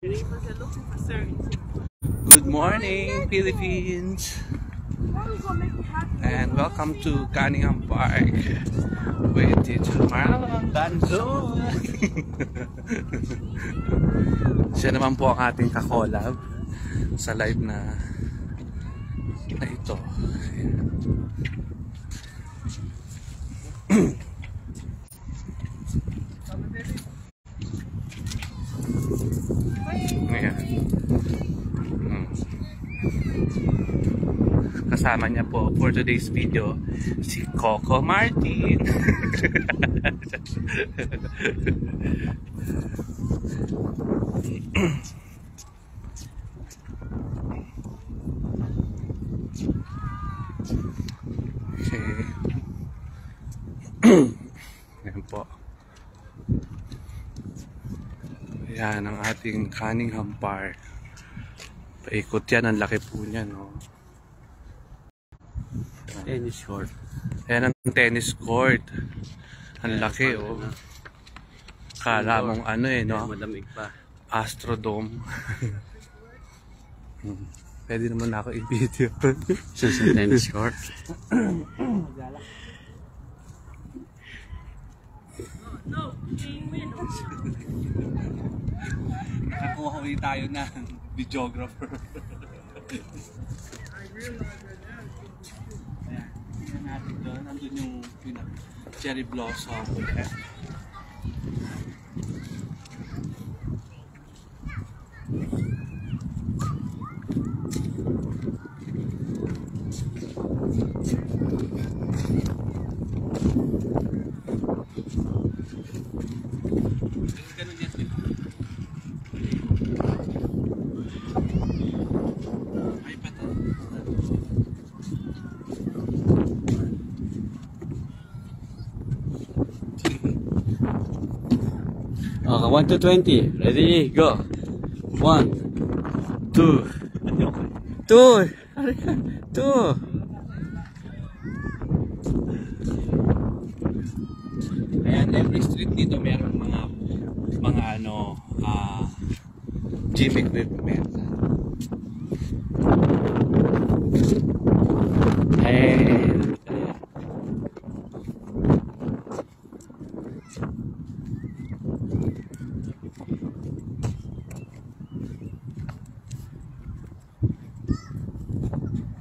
Good morning, Philippines! And welcome to Cunningham Park with Teacher Marlon Danzo. Siya naman po ang ating kakolab sa live na ito. Kasama niya po for today's video si Coco Martin. Okay. Ayan po. Ayan ang ating Cunningham Park. Paikot yan, ang laki po niya, no? Tennis court. Ayan ang tennis court. Ang laki, oh. Kala mong ano eh, no? Madamig pa. Astrodome. Pwede naman ako i-video. Sa tennis court. Nakakuha ulit tayo ng videographer. Ayan, tingnan natin doon. Nandun yung cherry blossom. Okay. Okay, 1 to 20. Ready, go. 1, 2, 2. Ayan, every street dito meron mga ano, gym equipment.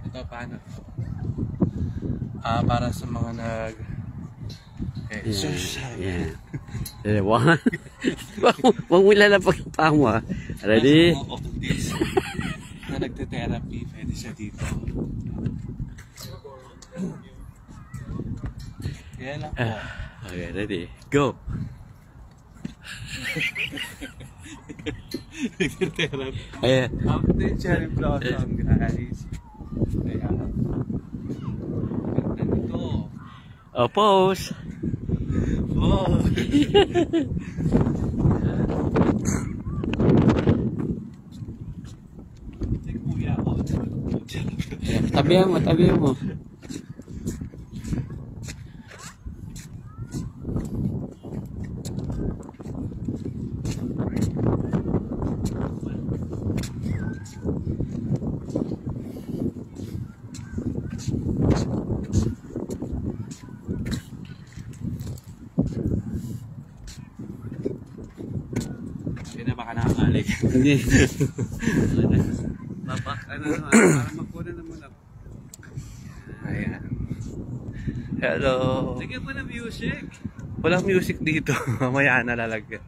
Ito paano? Para sa mga nag Yeah. 1. Huwag mo lalapag yung paa mo. Ready? Na nagte-therapy, pwede siya dito. Yan lang po. Okay, ready, go. Nagte-therapy. Ayan. After cherry blossom, guys. Ayan. Nandito. Pose. Oh. Kuya, oh. Tabihan mo. Hindi na baka nakakalik. Hindi. Para makuha na muna. Ayan. Hello. Lagyan mo ng music. Walang music dito. Mamaya na lalagyan.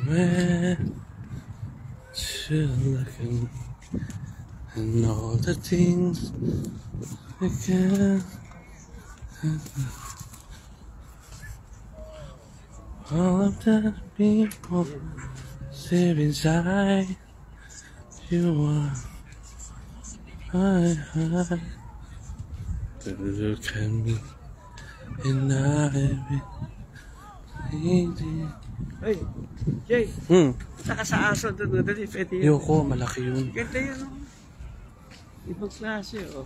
Where to looking and all the things I can. All of the people live inside you are my heart. Look at me And Hey, Jay, saka sa aso doon. Dali, pwede yun. Yoko, malaki yun. Ganda yun, oh. Ibang klase, oh.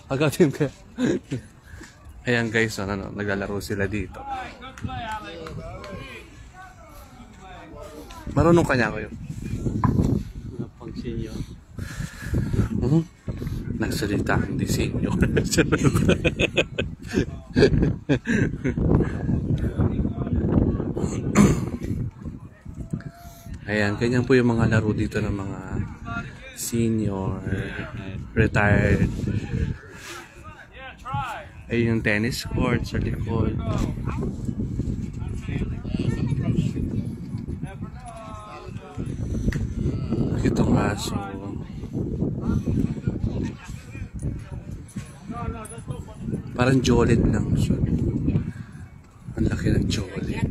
Agatin ka. Ayan guys, ano, naglalaro sila dito. Marunong kanya kayo. Mga pang-senior. Nagsalita ang disenyo. Ayan, ganyan po yung mga laro dito ng mga senior, retired. Ayun yung tennis court sa likod. Ito nga, so parang Jolet lang siya. Ang laki ng Jolet.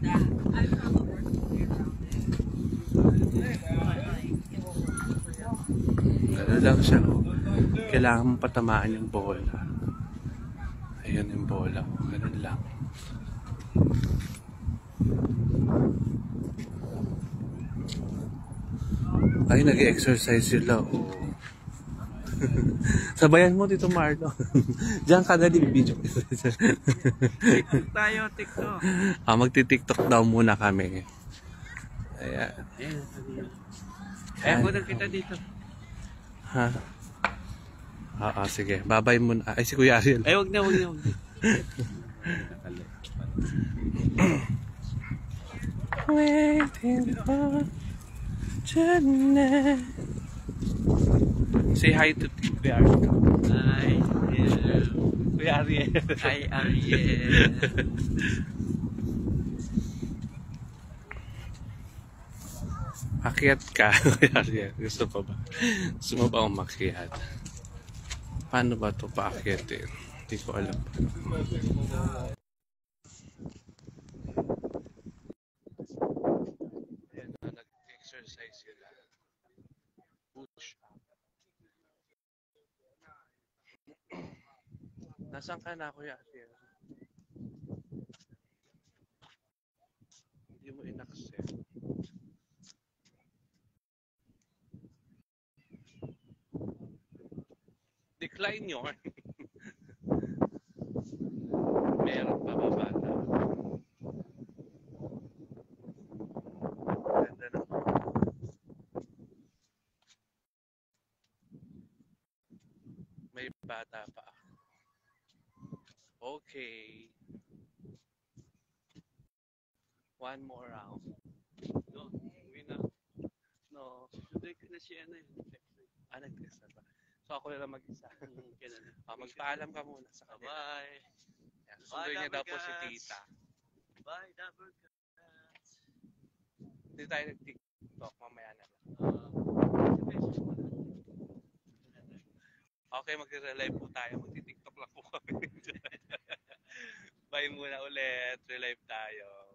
Gano'n lang siya. Kailangan mong patamaan yung bola. Ayan yung bola. Gano'n lang. Ay, nag-exercise sila. Oh. Sabayan mo dito, Marlo. Diyan ka na din video. TikTok tayo, TikTok. Magti-TikTok daw muna kami. Ayan. Ayan, muna kita dito. Ha? Oo, sige. Babay muna. Ay, si Kuya Ariel. Ay, wag na. Waiting for Janet. Say hi to Kuya Ariel. Hi, Kuya Ariel. Hi, Ariel. Akyat ka, Kuya Ariel. Gusto pa ba? Gusto mo ba umakyat? Paano ba ito paakyatin? Hindi ko alam. Ayan na, nag-exercise sila. Push up. Nasaan ka na, Kuya Ariel? Hindi mo in-accept. Decline yun. Meron pa ba bata? Ganda na. May bata pa. Okay. One more round. No, uwi na. No. Tuloy ko na siya na yun. Nag-test na ba? So ako na lang mag-isa. Kailan na. Magpaalam ka muna sa kanila. Bye. Yan, sunduin niya daw po si tita. Bye, Dabber Cats. Hindi tayo nag-TikTok. Mamaya na lang. Okay, mag-relive po tayo. Mag-TikTok lang po kami. Bye muna ulit. Relive tayo.